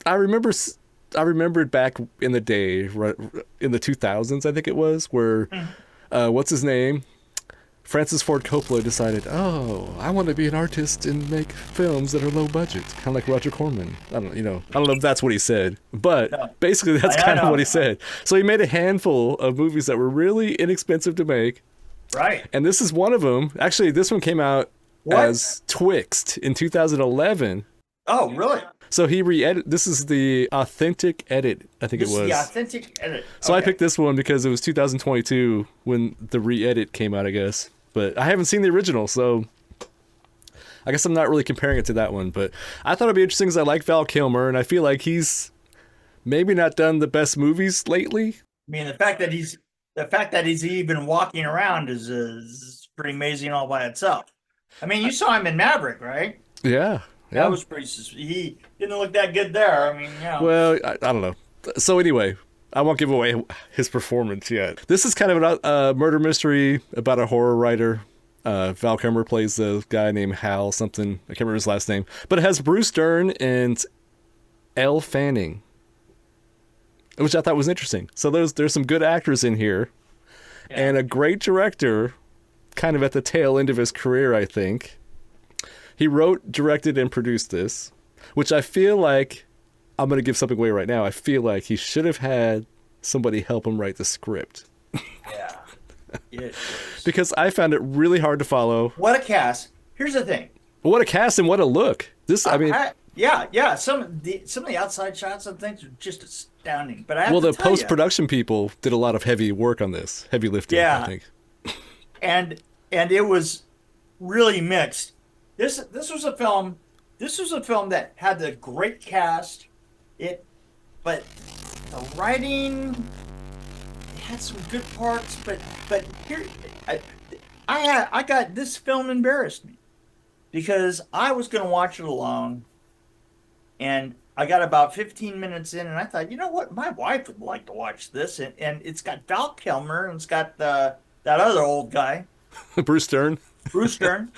I remember I remembered back in the day, in the 2000s, I think it was, where what's his name? Francis Ford Coppola decided, oh, I want to be an artist and make films that are low budget, kind of like Roger Corman. I don't know if that's what he said, but No, basically that's I kind of what he know. said. So he made a handful of movies that were really inexpensive to make, Right. and this is one of them. Actually, this one came out What? as Twixt in 2011. Oh, really? So he re-edit. This is the authentic edit, I think it This is the was. authentic edit. So I Okay. picked this one because it was 2022 when the re-edit came out, I guess. But I haven't seen the original, so I guess I'm not really comparing it to that one. But I thought it'd be interesting because I like Val Kilmer, and I feel like he's maybe not done the best movies lately. I mean, the fact that he's even walking around is pretty amazing all by itself. I mean, you saw him in Maverick, right? Yeah, That yeah. was pretty. He didn't look that good there. I mean, Well, I don't know. So anyway, I won't give away his performance yet. This is kind of a murder mystery about a horror writer. Val Kilmer plays a guy named Hal something. I can't remember his last name, but it has Bruce Dern and Elle Fanning, which I thought was interesting. So there's some good actors in here, yeah. and a great director, kind of at the tail end of his career, I think. He wrote, directed, and produced this, which I feel like I'm going to give something away right now. I feel like he should have had somebody help him write the script Yeah. It was. because I found it really hard to follow. What a cast. Here's the thing. What a cast and what a look. This, I mean, Yeah. Some of the outside shots and things are just astounding. But I have well, to the tell post you, production people did a lot of heavy work on this, heavy lifting, I yeah, think. and it was really mixed. This was a film. This was a film that had the great cast. It, but the writing it had some good parts. But here, I, I got this film embarrassed me because I was going to watch it alone, and I got about 15 minutes in, and I thought, you know what, my wife would like to watch this, and it's got Val Kilmer, and it's got that other old guy, Bruce Dern. Bruce Stern.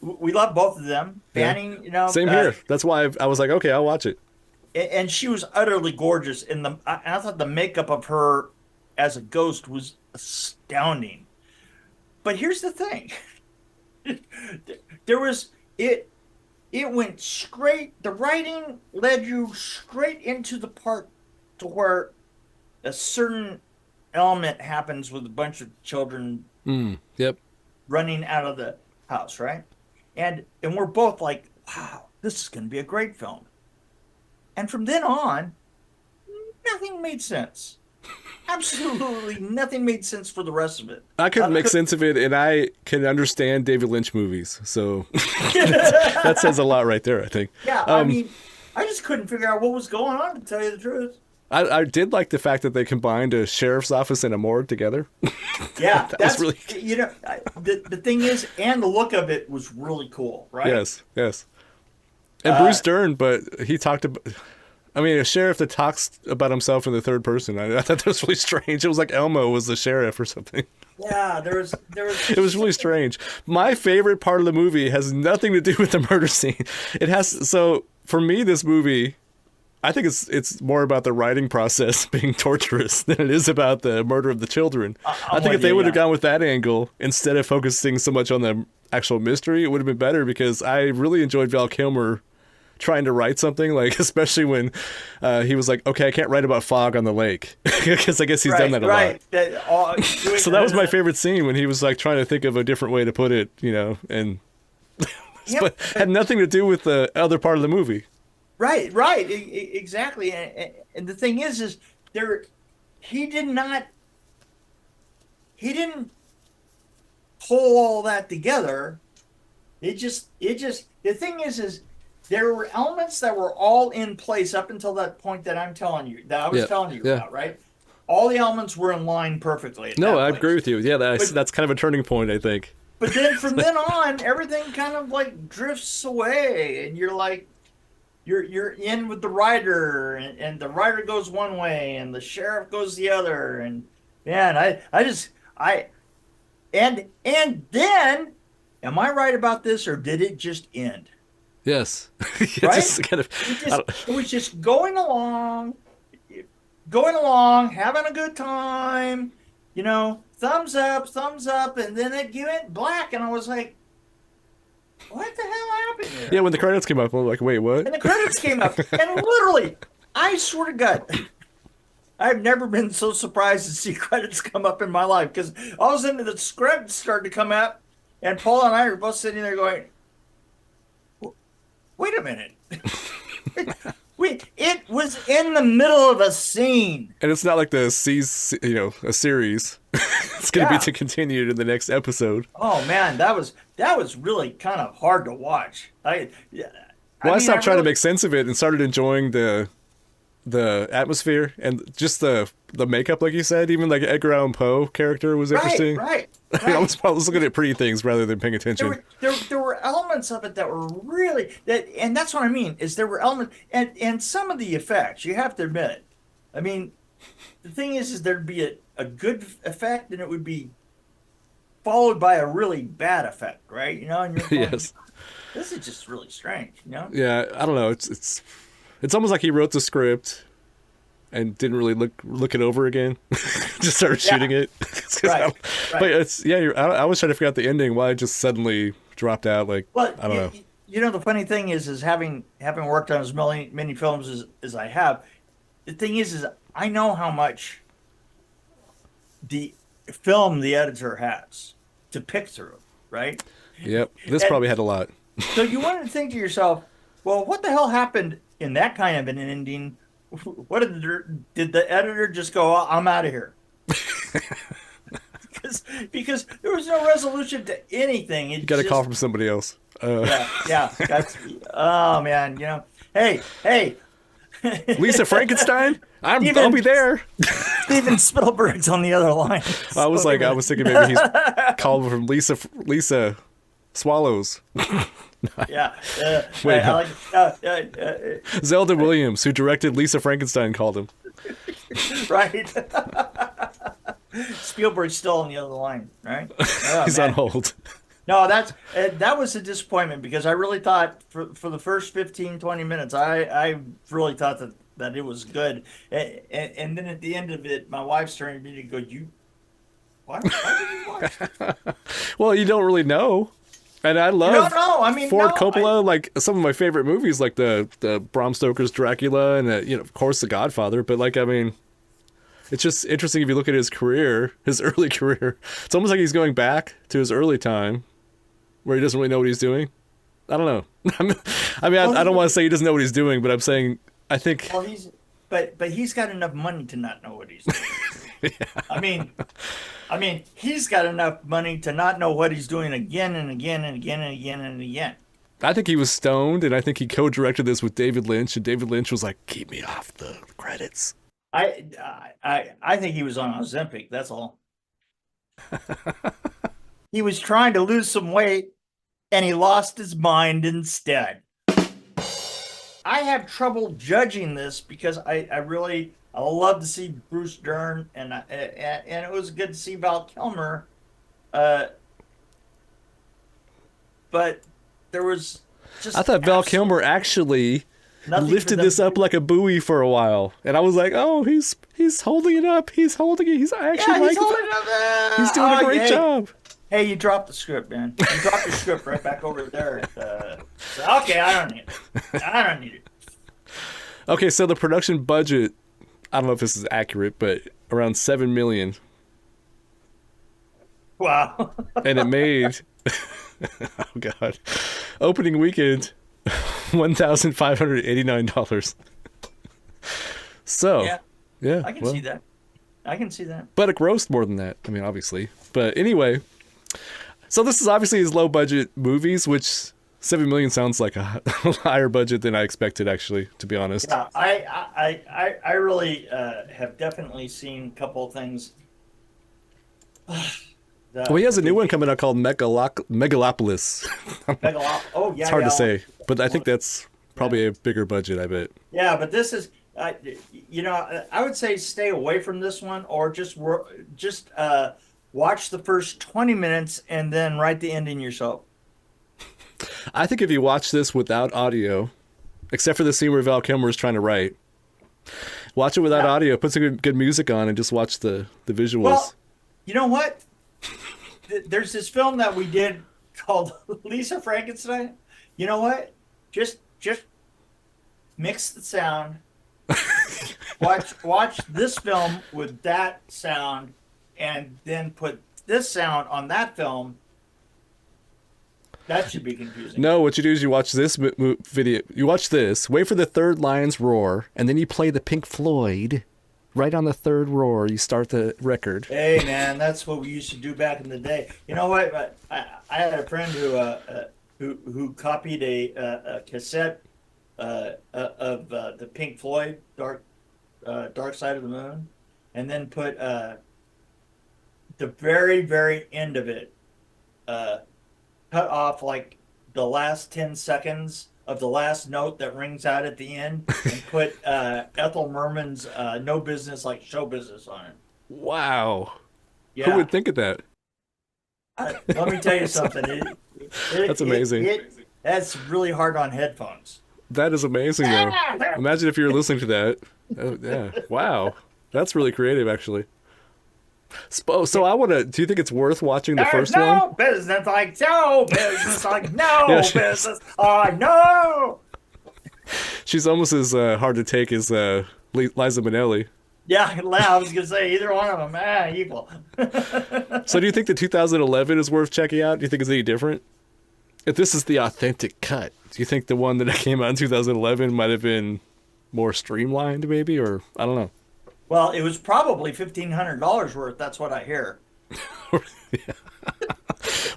We love both of them. Yeah. Fanning, Same here. That's why I was like, okay, I'll watch it. and she was utterly gorgeous. I thought the makeup of her as a ghost was astounding. But here's the thing: there was it. It went straight. The writing led you straight into the part to where a certain element happens with a bunch of children Yep. running out of the house, right? And we're both like, wow, this is going to be a great film. And from then on, nothing made sense. Absolutely nothing made sense for the rest of it. I couldn't make Could, sense of it, and I can understand David Lynch movies, so that says a lot right there, I think. yeah, I Um, mean, I just couldn't figure out what was going on, to tell you the truth. I did like the fact that they combined a sheriff's office and a morgue together. Yeah, That was that's really the thing is, and the look of it was really cool, right? yes, yes. And Uh, Bruce Dern, but he talked about. I mean, a sheriff that talks about himself in the third person. I thought that was really strange. It was like Elmo was the sheriff or something. yeah, there was It was really strange. My favorite part of the movie has nothing to do with the murder scene. It has so for me this movie I think it's more about the writing process being torturous than it is about the murder of the children. I I'm think if with they you, would have yeah. gone with that angle instead of focusing so much on the actual mystery, it would have been better because I really enjoyed Val Kilmer trying to write something, like especially when he was like, okay, I can't write about fog on the lake because I guess he's done Right, that a lot. right. Doing So that was my favorite scene when he was like trying to think of a different way to put it, and Yep, but had nothing to do with the other part of the movie. right. Exactly. And the thing is there, he did not, he didn't pull all that together. The thing is there were elements that were all in place up until that point that I was Yeah, telling you yeah. about, right? All the elements were in line perfectly at No, that I place. agree with you. Yeah, that's But that's kind of a turning point, I think. but then from then on, everything kind of like drifts away, and you're like, you're in with the writer, and the writer goes one way, and the sheriff goes the other, and man, I just I and then, am I right about this, or did it just end? Yes. It right? just kind of. It was just going along, having a good time, thumbs up, and then it went black, and I was like, what the hell happened Yeah, here? when the credits came up, I'm like, wait, what? And the credits came up, and literally, I swear to God, I've never been so surprised to see credits come up in my life, because all of a sudden the script started to come up, and Paul and I were both sitting there going, wait a minute. It was in the middle of a scene. And it's not like a series. It's going to be to continue in the next episode. Oh man, that was really kind of hard to watch. I stopped trying to make sense of it and started enjoying the atmosphere and just the makeup, like you said. Even like Edgar Allan Poe character was interesting. Right. I was looking at pretty things rather than paying attention. There were elements of it that were really and that's what I mean is there were elements and some of the effects, you have to admit it. I mean, the thing is there'd be a good effect and it would be followed by a really bad effect, right? And you're going, Yes. This is just really strange, Yeah, I don't know. It's almost like he wrote the script and didn't really look it over again. Just started shooting it. Right. But I was trying to figure out the ending. Why it just suddenly dropped out. Like, I don't know. The funny thing is having worked on as many films as I have, the thing is I know how much the film the editor has to pick through, right? Yep. This probably had a lot. So you wanted to think to yourself, well, what the hell happened in that kind of an ending? What did the editor just go, oh, I'm out of here? because there was no resolution to anything. You got a call from somebody else. Yeah. Oh man, hey. Lisa Frankenstein? I'll be there. Steven Spielberg's on the other line. I was thinking maybe he's called from Lisa Swallows. Yeah. Wait, no. Zelda Williams, who directed Lisa Frankenstein, called him. Right. Spielberg's still on the other line, right? Oh, he's on hold. No, that was a disappointment because I really thought for the first 15, 20 minutes, I really thought that it was good. And then at the end of it, my wife's turning to me to go, why did you watch? Well, you don't really know. And I love Ford Coppola, like some of my favorite movies, like the Bram Stoker's Dracula and, of course, The Godfather. But, it's just interesting if you look at his career, his early career. It's almost like he's going back to his early time where he doesn't really know what he's doing. I don't know. I don't want to say he doesn't know what he's doing, but I'm saying I think... Well, but he's got enough money to not know what he's doing. Yeah. I mean, he's got enough money to not know what he's doing again and again and again and again and again. I think he was stoned, and I think he co-directed this with David Lynch, and David Lynch was like, keep me off the credits. I think he was on Ozempic, that's all. He was trying to lose some weight, and he lost his mind instead. I have trouble judging this because I love to see Bruce Dern, and it was good to see Val Kilmer. But there was just... I thought Val Kilmer actually lifted this up like a buoy for a while. And I was like, oh, he's holding it up. He's holding it. He's actually he's holding it up. He's doing a great job. Hey, you dropped the script, man. You dropped your script right back over there. Okay, I don't need it. Okay, so the production budget, I don't know if this is accurate, but around $7 million. Wow. And it made, oh God, opening weekend, $1,589. So, yeah. I can see that. I can see that. But it grossed more than that. I mean, obviously. But anyway, so this is obviously his low budget movies, which $7 million sounds like a higher budget than I expected, actually, to be honest. Yeah, I really have definitely seen a couple of things. Well, he has a new one coming out called Megalopolis. Oh, yeah. It's hard to say, but I think that's probably a bigger budget, I bet. Yeah, but this is, I would say stay away from this one, or just watch the first 20 minutes and then write the ending yourself. I think if you watch this without audio, except for the scene where Val Kilmer is trying to write, watch it without audio, put some good music on, and just watch the visuals. Well, you know what? There's this film that we did called Lisa Frankenstein. You know what? Just mix the sound. Watch this film with that sound, and then put this sound on that film. That should be confusing. No, what you do is you watch this video. You watch this, wait for the third lion's roar, and then you play the Pink Floyd. Right on the third roar, you start the record. Hey, man, that's what we used to do back in the day. You know what? I had a friend who copied a cassette of the Pink Floyd Dark Side of the Moon, and then put the very, very end of it, cut off like the last 10 seconds of the last note that rings out at the end, and put Ethel Merman's No Business Like Show Business on it. Wow. Yeah. Who would think of that? Let me tell you something. That's amazing. That's really hard on headphones. That is amazing, though. Imagine if you were listening to that. Yeah. Wow. That's really creative, actually. So I want to. Do you think it's worth watching the first one? No business like show business like no business. Oh no! She's almost as hard to take as Liza Minnelli. Yeah, I was gonna say either one of them. Equal. So do you think the 2011 is worth checking out? Do you think it's any different? If this is the authentic cut, do you think the one that came out in 2011 might have been more streamlined, maybe, or I don't know? Well, it was probably $1,500 worth. That's what I hear. Yeah.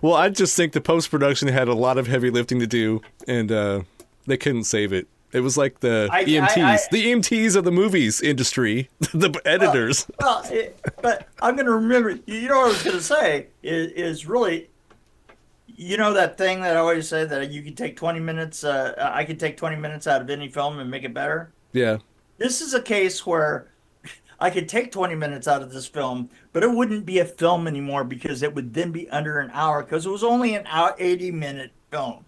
Well, I just think the post-production had a lot of heavy lifting to do, and they couldn't save it. It was like the EMTs, the EMTs of the movies industry, the editors. But I'm going to remember. You know what I was going to say is really, you know, that thing that I always say that you can take 20 minutes. I can take 20 minutes out of any film and make it better. Yeah. This is a case where I could take 20 minutes out of this film, but it wouldn't be a film anymore because it would then be under an hour because it was only an 80-minute film.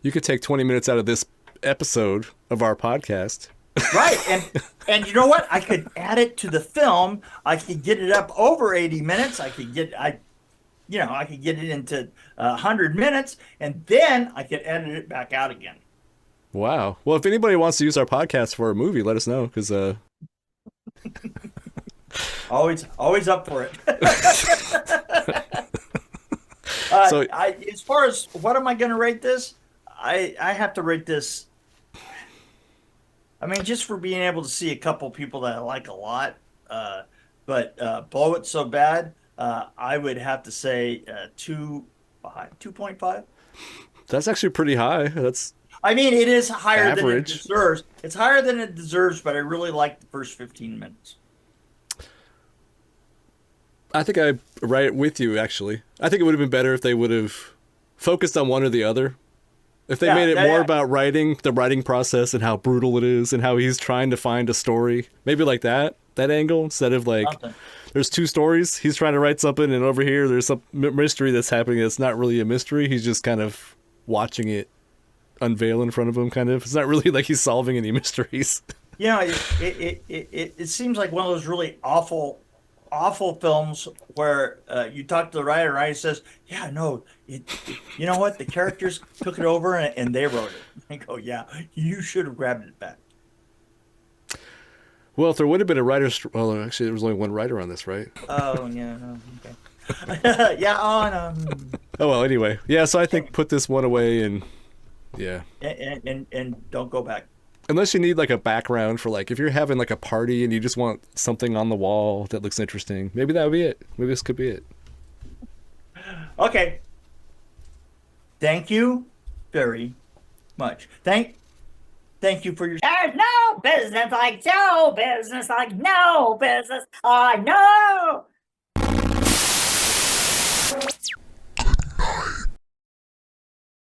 You could take 20 minutes out of this episode of our podcast. Right. And you know what? I could add it to the film. I could get it up over 80 minutes. I could get it into 100 minutes, and then I could edit it back out again. Wow. Well, if anybody wants to use our podcast for a movie, let us know, because always up for it. So as far as what am I going to rate this, I have to rate this. I mean, just for being able to see a couple people that I like a lot, but blow it so bad, I would have to say 2.5. That's actually pretty high. I mean, it is higher average than it deserves. It's higher than it deserves, but I really like the first 15 minutes. I think I'm right with you, actually. I think it would have been better if they would have focused on one or the other. If they made it more about the writing process and how brutal it is and how he's trying to find a story. Maybe like that angle, instead of like, there's two stories. He's trying to write something, and over here there's some mystery that's happening that's not really a mystery. He's just kind of watching it unveil in front of him, kind of. It's not really like he's solving any mysteries. Yeah, it seems like one of those really awful films where you talk to the writer, and the writer says, "Yeah, no, you know what? The characters took it over and they wrote it." I go, "Yeah, you should have grabbed it back." Well, if there would have been a writer's, well, actually, there was only one writer on this, right? Oh yeah, no, okay. Yeah, no. Oh well, anyway, yeah. So I think put this one away and. Yeah. And don't go back. Unless you need like a background for like if you're having like a party and you just want something on the wall that looks interesting. Maybe that would be it. Maybe this could be it. Okay. Thank you very much. Thank you for your. There's no business like show business like no business. I know.